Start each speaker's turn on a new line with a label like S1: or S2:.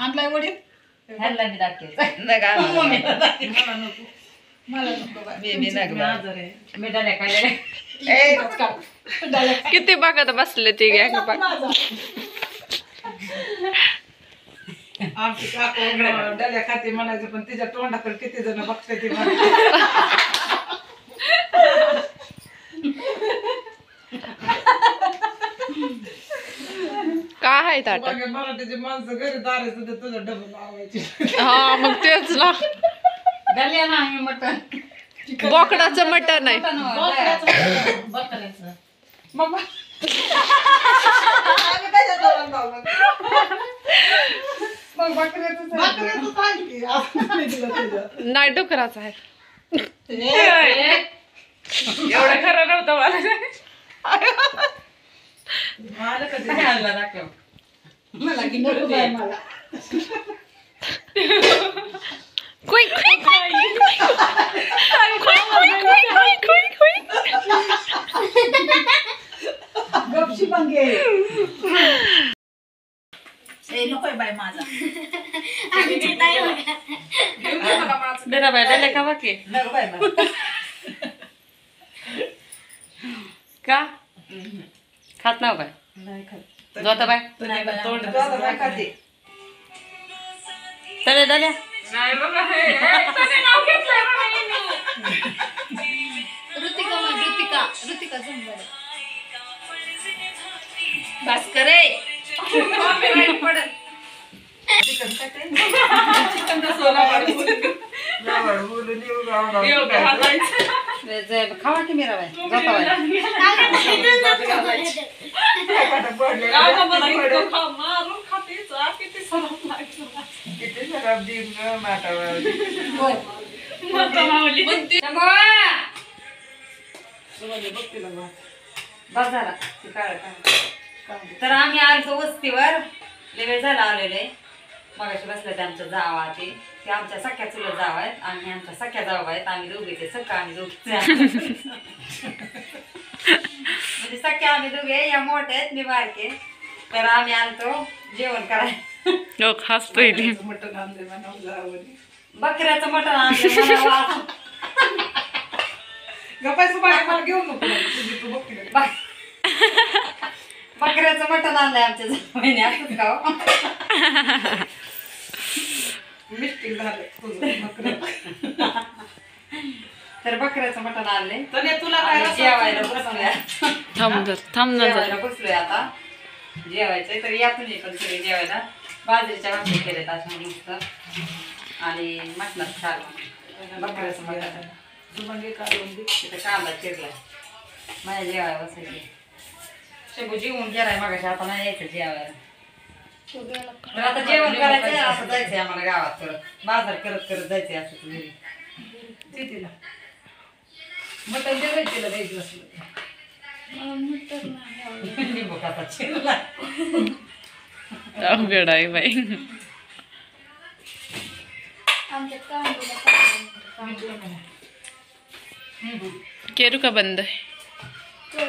S1: आणलाय वडील
S2: ह्याला मी दाखवायचं
S3: नका
S1: मम्मीला दाखव, मला नको. मला नको बाई.
S3: मी नका
S1: तुमची आजार आहे.
S2: मी डाल्या खाल्लेल्या
S1: एकच काढ. डाल्या खा.
S4: किती बघत बसले ती
S1: ए, नको माझा. आमची काकू डाल्या खाते म्हणायचं पण तिच्या तोंडाकडे किती जण बघते ती
S4: काय आहे ताटा
S1: मराठीची माणसं घरी दारे सुद्धा तुझं डबल लावायची.
S4: हा मग तेच ना
S2: डाल्या ना आम्ही मटण
S4: बोकडाचं मटण आहे
S2: बकऱ्याचं
S1: मग आम्ही त्याच्या तोंडात लावलं. मग बकऱ्याचंच आहे की. असं नाही दिलं तुझ्या.
S4: नाही डुकराचं आहे
S2: एवढं खरं नव्हतं मला
S1: मला कधी
S2: ह्याला दाखव
S1: मला की नको बाई मला.
S4: कुई कुई कुई कुई कुई कुई कुई कुई
S1: गपशी पंगे. ए नकोय बाई माझा.
S2: बेरा बाय डाल्या खावा की
S1: नको बाई मला.
S2: का खात नाव काय
S1: नाही खात.
S2: जोता बाय
S1: तोंड नाही खाते.
S2: तळे डाल्या
S5: ऋतिका झंबड
S2: भास्कर रे खावा की मेरा बाय जोता बाय
S3: किती खराब दिन ग माटावर.
S2: बस झाला तर आम्ही आलतो वस्तीवर लय वेळ झाला आलेले मगाशी बसले ते आमच्या जावा ते आमच्या सख्या चुलत जाव आहेत आणि आमच्या सख्या जाव आहेत आम्ही दोघे ते सख्या आम्ही दोघे म्हणजे सख्या आम्ही दोघे या मोठ्या आहेत मी बारके तर आम्ही आलतो जेवण करायला
S4: लोक हसतोय ती
S1: मटण आणले म्हणून
S2: बकऱ्याचं मटण आणलं
S1: गप्पायचं बाहेर मला घेऊन नको तुझी तू बघ तिला.
S2: बकऱ्याचं मटण आणलंय आमच्या जावयाने असंच का हो?
S1: मिस्टेक झालं तुझं बकरं.
S2: तर बकऱ्याचं मटण आणलंय
S1: तने तुला काय
S2: आम्ही
S1: रस्सा
S2: जेवायला
S1: आवडतो?
S2: बसलोय
S4: थांब ना
S2: जेवायला बसलोय आता जेवायचंय तर या तुम्ही पण सगळे जेवायला बाजरीच्या भाकरी केल्यात अशा मस्त आणि मटणाचं छान बकऱ्याचं मटण
S1: जुमानगी काढून दे.
S2: तिथं कांदा चिरलाय माझ्या जेवायला बसायचे शेबू जेवून गेलाय मागाशी आता नाही यायचं जेवायला तर आता जेवण करायचंय असं जायचंय आम्हाला गावात करत बाजार करत करत जायचंय असं घरी
S1: दे तिला मटण दे रे तिला द्यायचं असलं.
S2: लिंबू खाता चिरला
S4: अवघड आहे बाई
S5: आमच्यात कांदूला
S1: मीठ कमी आहे.
S4: केरू का बंद
S5: तर